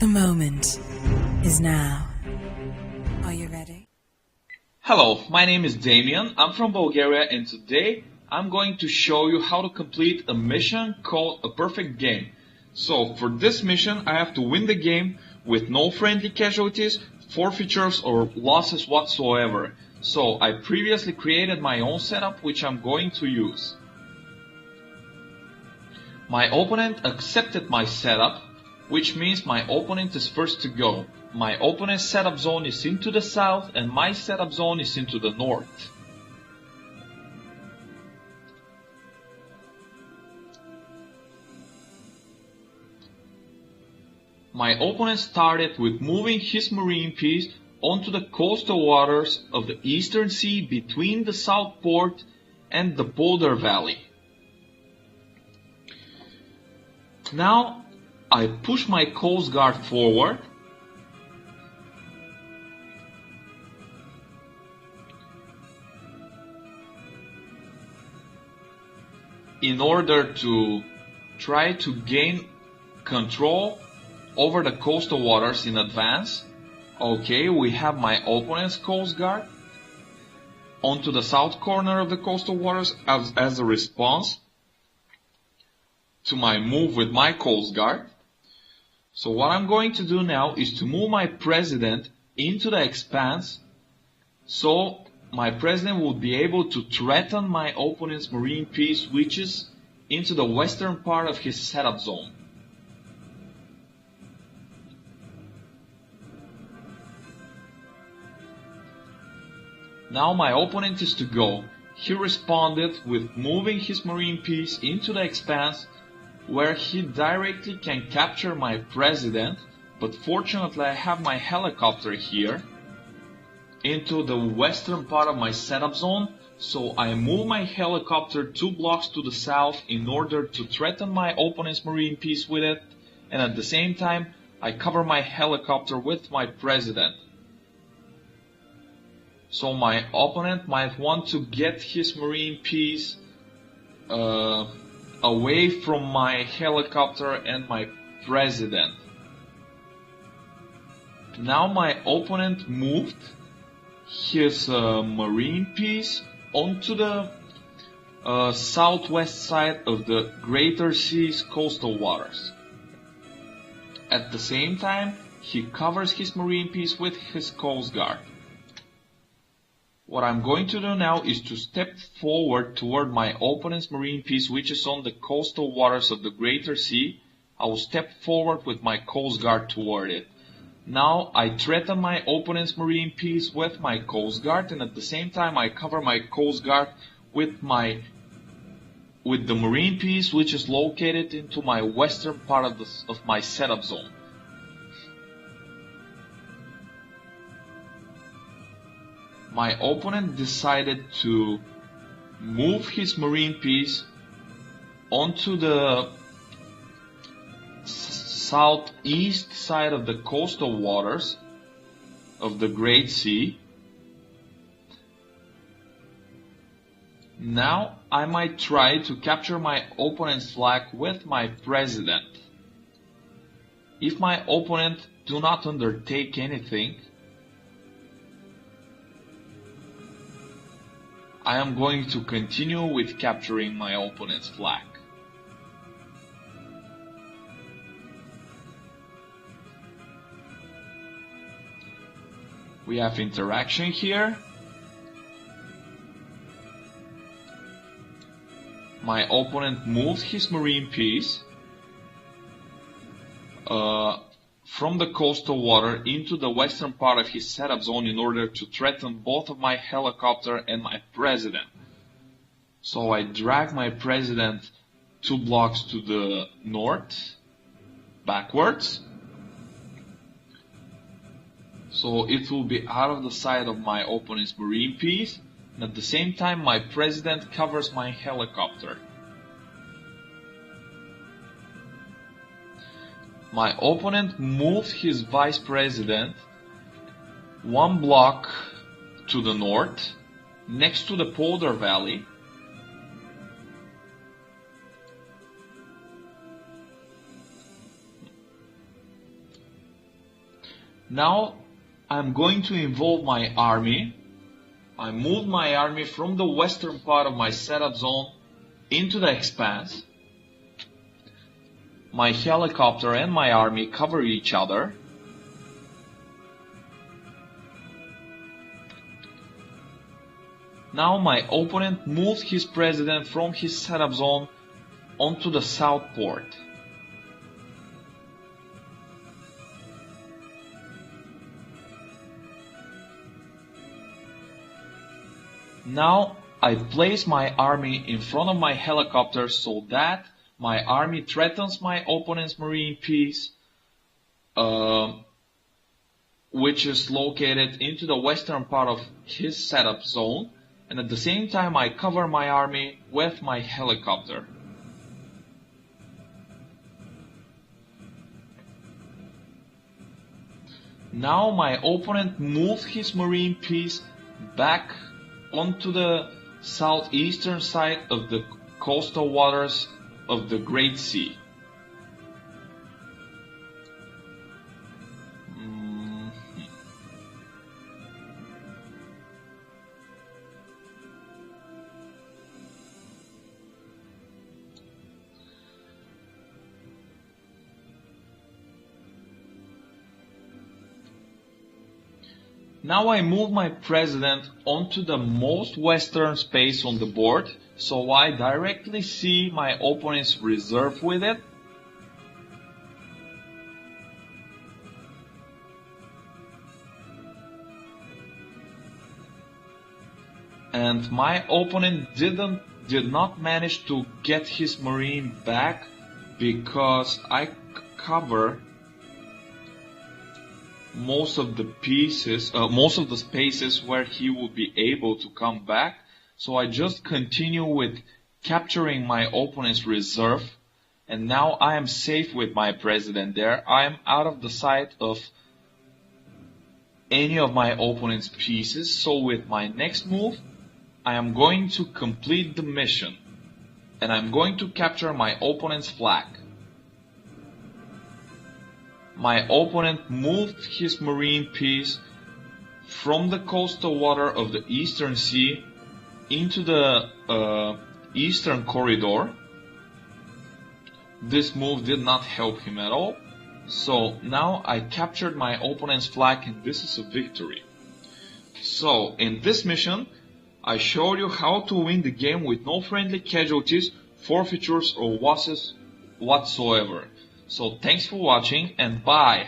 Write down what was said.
The moment is now. Are you ready? Hello, my name is Damyan. I'm from Bulgaria, and today I'm going to show you how to complete a mission called a perfect game. So for this mission I have to win the game with no friendly casualties, forfeitures or losses whatsoever. So I previously created my own setup which I'm going to use. My opponent accepted my setup, which means my opponent is first to go. My opponent's setup zone is into the south and my setup zone is into the north. My opponent started with moving his marine piece onto the coastal waters of the Eastern Sea between the South Port and the Boulder Valley. Now I push my Coast Guard forward in order to try to gain control over the coastal waters in advance. Okay, we have my opponent's Coast Guard onto the south corner of the coastal waters as a response to my move with my Coast Guard. So what I'm going to do now is to move my president into the expanse so my president will be able to threaten my opponent's marine piece, which is into the western part of his setup zone. Now my opponent is to go. He responded with moving his marine piece into the expanse where he directly can capture my president, but fortunately I have my helicopter here into the western part of my setup zone, so I move my helicopter 2 blocks to the south in order to threaten my opponent's marine piece with it, and at the same time I cover my helicopter with my president. So my opponent might want to get his marine piece away from my helicopter and my president. Now my opponent moved his marine piece onto the southwest side of the Greater Seas coastal waters. At the same time, he covers his marine piece with his Coast Guard. What I'm going to do now is to step forward toward my opponent's marine piece, which is on the coastal waters of the Greater Sea. I will step forward with my Coast Guard toward it. Now I threaten my opponent's marine piece with my Coast Guard, and at the same time I cover my Coast Guard with the marine piece, which is located into my western part of my setup zone. My opponent decided to move his marine piece onto the southeast side of the coastal waters of the Great Sea. Now I might try to capture my opponent's flag with my president. If my opponent do not undertake anything, I am going to continue with capturing my opponent's flag. We have interaction here. My opponent moved his marine piece from the coastal water into the western part of his setup zone in order to threaten both of my helicopter and my president. So I drag my president 2 blocks to the north, backwards. So it will be out of the sight of my opponent's marine piece, and at the same time my president covers my helicopter. My opponent moved his vice president 1 block to the north, next to the Boulder Valley. Now I'm going to involve my army. I moved my army from the western part of my setup zone into the expanse. My helicopter and my army cover each other. Now my opponent moved his president from his setup zone onto the south port. Now I place my army in front of my helicopter so that my army threatens my opponent's marine piece, which is located into the western part of his setup zone, and at the same time I cover my army with my helicopter. Now my opponent moved his marine piece back onto the southeastern side of the coastal waters of the Great Sea. Now I move my president onto the most western space on the board, so I directly see my opponent's reserve with it. And my opponent did not manage to get his marine back because I cover most of the spaces where he will be able to come back. So I just continue with capturing my opponent's reserve, and now I am safe with my president there. I am out of the sight of any of my opponent's pieces. So with my next move, I am going to complete the mission, and I'm going to capture my opponent's flag. My opponent moved his marine piece from the coastal water of the Eastern Sea into the Eastern Corridor. This move did not help him at all. So now I captured my opponent's flag, and this is a victory. So in this mission, I showed you how to win the game with no friendly casualties, forfeitures or losses whatsoever. So thanks for watching, and bye!